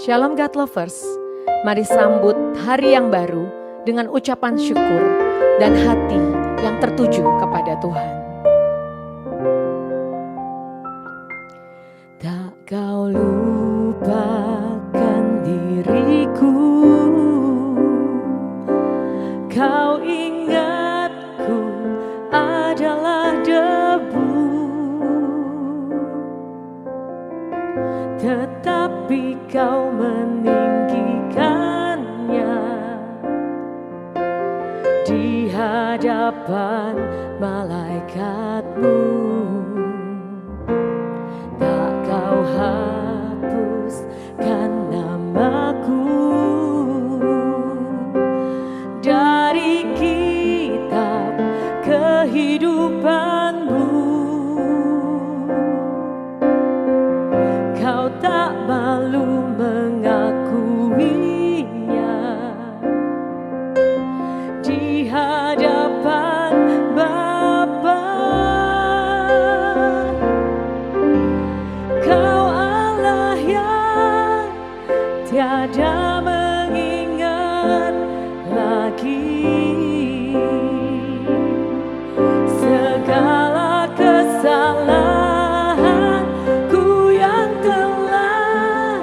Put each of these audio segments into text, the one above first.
Shalom God Lovers, mari sambut hari yang baru dengan ucapan syukur dan hati yang tertuju kepada Tuhan. Tak kau lupakan diriku, kau ingatku adalah debu, tetapi kau meninggikannya di hadapan malaikatmu. Tak kau hapuskan namaku dari kitab kehidupanmu. Kau tak malu mengakuinya di hadapan Bapa. Kau Allah yang tiada mengingat lagi segala kesalahanku yang telah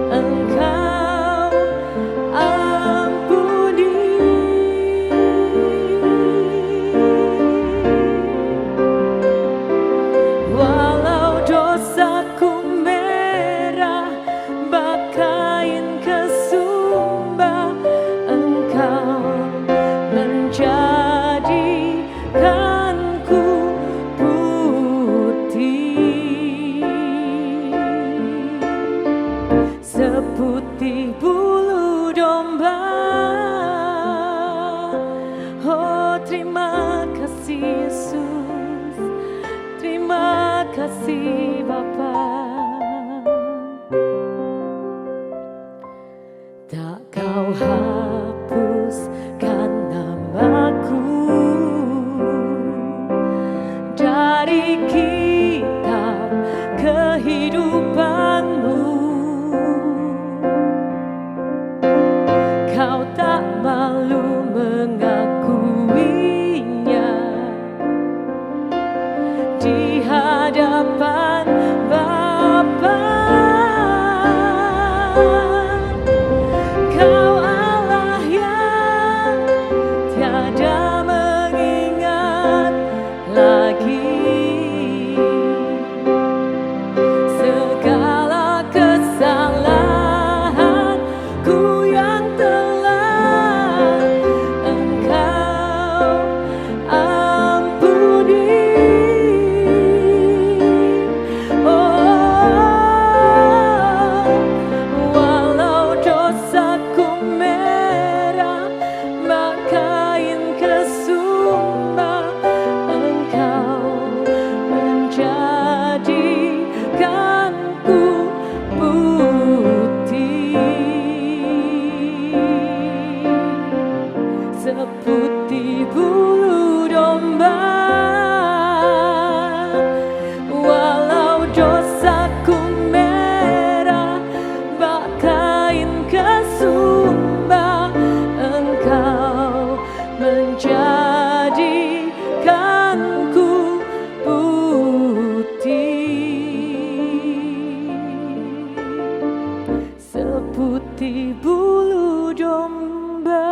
Engkau ampuni. Walau dosaku merah bakain kesumba, Engkau menjadikanku putih seputih bulu domba. Oh, terima kasih Yesus, terima kasih Bapa. Tak kau hapuskan namaku dari kitab kehidupanmu. Kau tak malu mengakuinya di hadapan Bapa. Kau Allah yang tiada mengingat lagi segala kesalahanku yang telah Engkau ampuni. Oh, walau dosaku merah bakain kesumba, Engkau menjadikanku putih seputih bulu domba. Walau dosaku merah bakain kesumba, Engkau menjadikanku putih seputih bulu domba.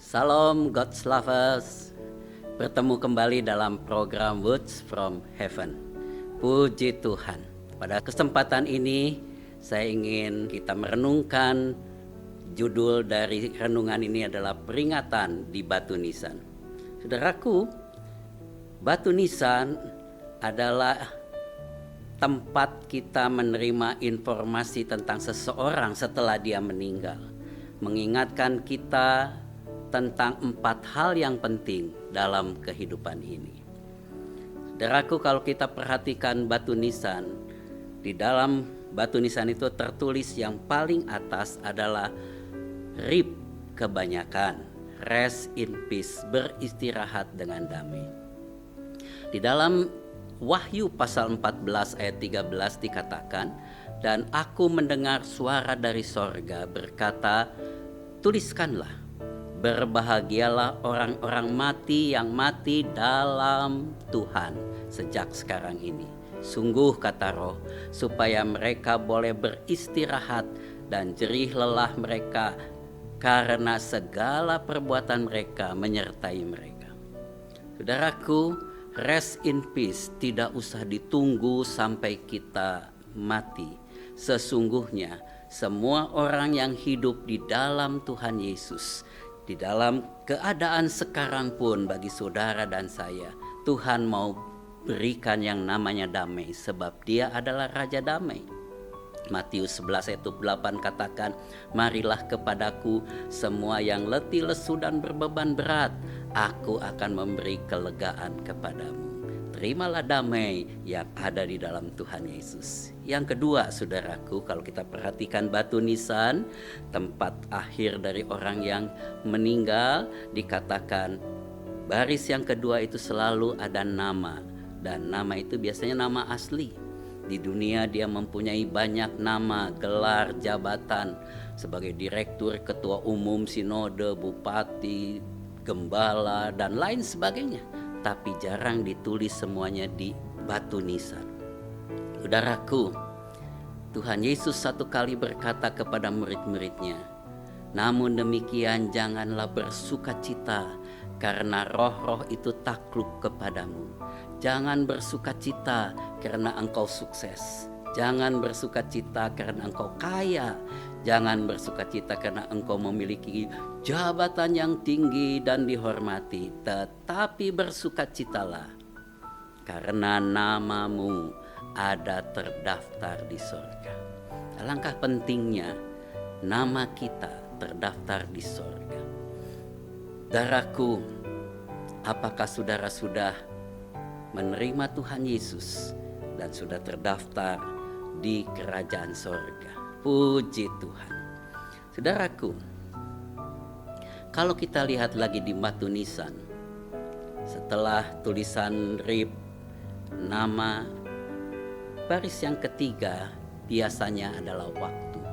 Salam God's Lovers, bertemu kembali dalam program Words from Heaven. Puji Tuhan, pada kesempatan ini saya ingin kita merenungkan. Judul dari renungan ini adalah peringatan di Batu Nisan. Saudaraku, Batu Nisan adalah tempat kita menerima informasi tentang seseorang setelah dia meninggal, mengingatkan kita tentang 4 hal yang penting dalam kehidupan ini. Saudaraku, kalau kita perhatikan Batu Nisan, di dalam Batu Nisan itu tertulis yang paling atas adalah RIP kebanyakan, rest in peace, beristirahat dengan damai. Di dalam Wahyu pasal 14 ayat 13 dikatakan, dan aku mendengar suara dari sorga berkata, tuliskanlah, berbahagialah orang-orang mati yang mati dalam Tuhan sejak sekarang ini. Sungguh kata Roh, supaya mereka boleh beristirahat dan jerih lelah mereka, karena segala perbuatan mereka menyertai mereka. Saudaraku, rest in peace tidak usah ditunggu sampai kita mati. Sesungguhnya semua orang yang hidup di dalam Tuhan Yesus, di dalam keadaan sekarang pun bagi saudara dan saya, Tuhan mau berikan yang namanya damai, sebab Dia adalah Raja Damai. Matius 11 ayat 8 katakan, marilah kepadaku semua yang letih lesu dan berbeban berat, aku akan memberi kelegaan kepadamu. Terimalah damai yang ada di dalam Tuhan Yesus. Yang kedua, saudaraku, kalau kita perhatikan batu nisan, tempat akhir dari orang yang meninggal, dikatakan baris yang kedua itu selalu ada nama, dan nama itu biasanya nama asli. Di dunia dia mempunyai banyak nama, gelar, jabatan sebagai direktur, ketua umum, sinode, bupati, gembala, dan lain sebagainya. Tapi jarang ditulis semuanya di batu nisan. Saudaraku, Tuhan Yesus satu kali berkata kepada murid-muridnya, namun demikian janganlah bersukacita karena roh-roh itu takluk kepadamu. Jangan bersukacita karena engkau sukses. Jangan bersukacita karena engkau kaya. Jangan bersukacita karena engkau memiliki jabatan yang tinggi dan dihormati. Tetapi bersukacitalah karena namamu ada terdaftar di sorga. Alangkah pentingnya nama kita terdaftar di sorga. Saudaraku, apakah saudara sudah menerima Tuhan Yesus dan sudah terdaftar di kerajaan sorga? Puji Tuhan. Saudaraku, kalau kita lihat lagi di batu nisan, setelah tulisan rib, nama, baris yang ketiga biasanya adalah waktu.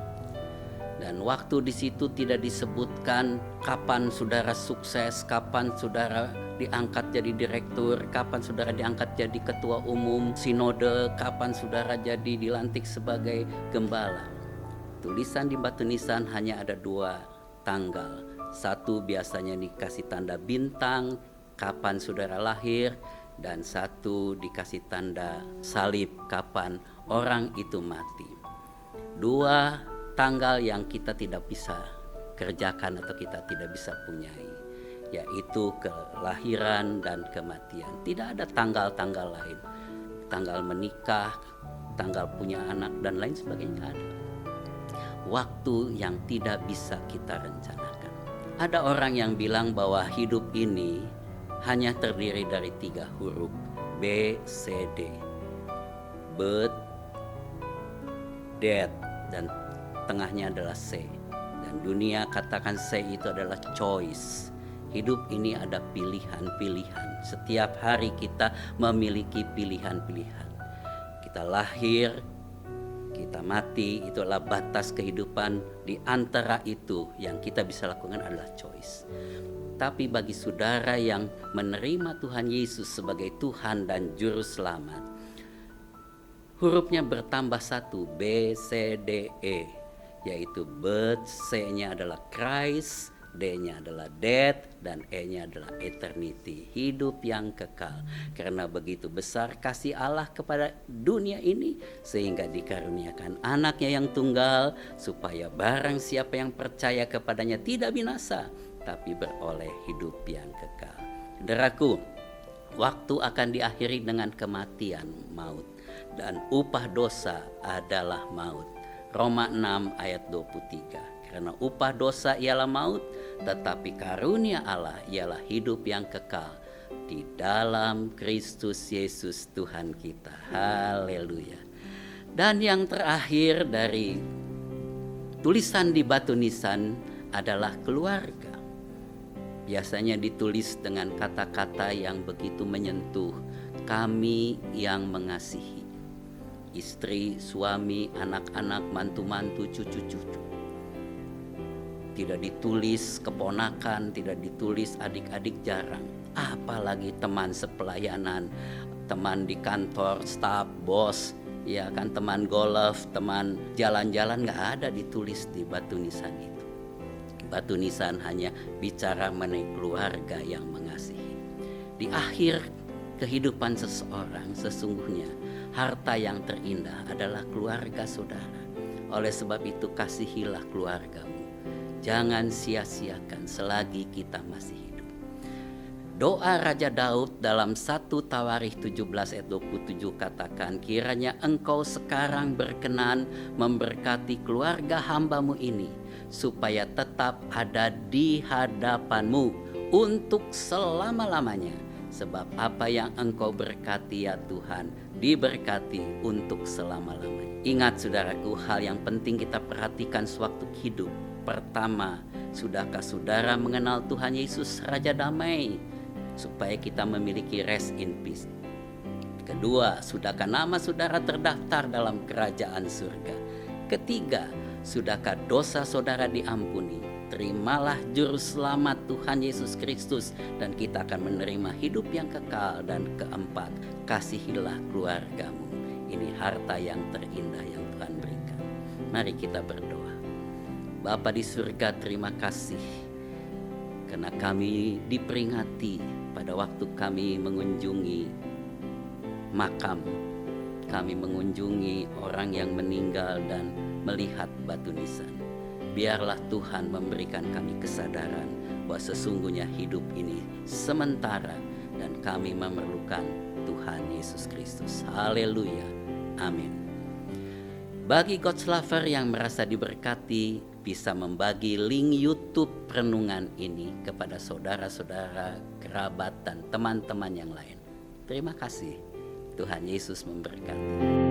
Dan waktu di situ tidak disebutkan kapan saudara sukses, kapan saudara diangkat jadi direktur, kapan saudara diangkat jadi ketua umum sinode, kapan saudara jadi dilantik sebagai gembala. Tulisan di batu nisan hanya ada 2 tanggal. Satu biasanya dikasih tanda bintang, kapan saudara lahir, dan satu dikasih tanda salib, kapan orang itu mati. 2 tanggal yang kita tidak bisa kerjakan atau kita tidak bisa punyai, yaitu kelahiran dan kematian. Tidak ada tanggal-tanggal lain, tanggal menikah, tanggal punya anak, dan lain sebagainya ada. Waktu yang tidak bisa kita rencanakan. Ada orang yang bilang bahwa hidup ini hanya terdiri dari 3 huruf, B, C, D. Birth, death, dan tengahnya adalah C. Dan dunia katakan C itu adalah choice. Hidup ini ada pilihan-pilihan. Setiap hari kita memiliki pilihan-pilihan. Kita lahir, kita mati, itulah batas kehidupan. Di antara itu yang kita bisa lakukan adalah choice. Tapi bagi saudara yang menerima Tuhan Yesus sebagai Tuhan dan Juru Selamat, hurufnya bertambah 1, B, C, D, E, yaitu birth, C-nya adalah Christ, D-nya adalah death, dan E-nya adalah eternity, hidup yang kekal. Karena begitu besar kasih Allah kepada dunia ini, sehingga dikaruniakan anaknya yang tunggal, supaya barang siapa yang percaya kepadanya tidak binasa, tapi beroleh hidup yang kekal. Saudaraku, waktu akan diakhiri dengan kematian, maut, dan upah dosa adalah maut. Roma 6 ayat 23. Karena upah dosa ialah maut, tetapi karunia Allah ialah hidup yang kekal di dalam Kristus Yesus Tuhan kita. Haleluya. Dan yang terakhir dari tulisan di batu nisan adalah keluarga. Biasanya ditulis dengan kata-kata yang begitu menyentuh. kami yang mengasihi. Istri, suami, anak-anak, mantu-mantu, cucu-cucu. Tidak ditulis keponakan, tidak ditulis adik-adik, jarang. Apalagi teman sepelayanan, teman di kantor, staf, bos, ya kan, teman golf, teman jalan-jalan, nggak ada ditulis di batu nisan itu. Batu nisan hanya bicara mengenai keluarga yang mengasihi. Di akhir kehidupan seseorang, sesungguhnya harta yang terindah adalah keluarga saudara. Oleh sebab itu kasihilah keluargamu. Jangan sia-siakan selagi kita masih hidup. Doa Raja Daud dalam 1 Tawarikh 17 ayat 27 katakan, kiranya engkau sekarang berkenan memberkati keluarga hambamu ini, supaya tetap ada di hadapanmu untuk selama-lamanya. Sebab apa yang engkau berkati ya Tuhan, diberkati untuk selama-lamanya. Ingat saudaraku, hal yang penting kita perhatikan sewaktu hidup. Pertama, sudahkah saudara mengenal Tuhan Yesus Raja Damai, supaya kita memiliki rest in peace? Kedua, sudahkah nama saudara terdaftar dalam kerajaan surga? Ketiga, sudahkah dosa saudara diampuni? Terimalah juru selamat Tuhan Yesus Kristus dan kita akan menerima hidup yang kekal. Dan keempat, kasihilah keluargamu. Ini harta yang terindah yang Tuhan berikan. Mari kita berdoa. Bapa di surga, terima kasih karena kami diperingati pada waktu kami mengunjungi makam, kami mengunjungi orang yang meninggal dan melihat batu nisan. Biarlah Tuhan memberikan kami kesadaran bahwa sesungguhnya hidup ini sementara dan kami memerlukan Tuhan Yesus Kristus. Haleluya. Amin. Bagi God's Lover yang merasa diberkati, bisa membagi link YouTube renungan ini kepada saudara-saudara, kerabat, dan teman-teman yang lain. Terima kasih. Tuhan Yesus memberkati.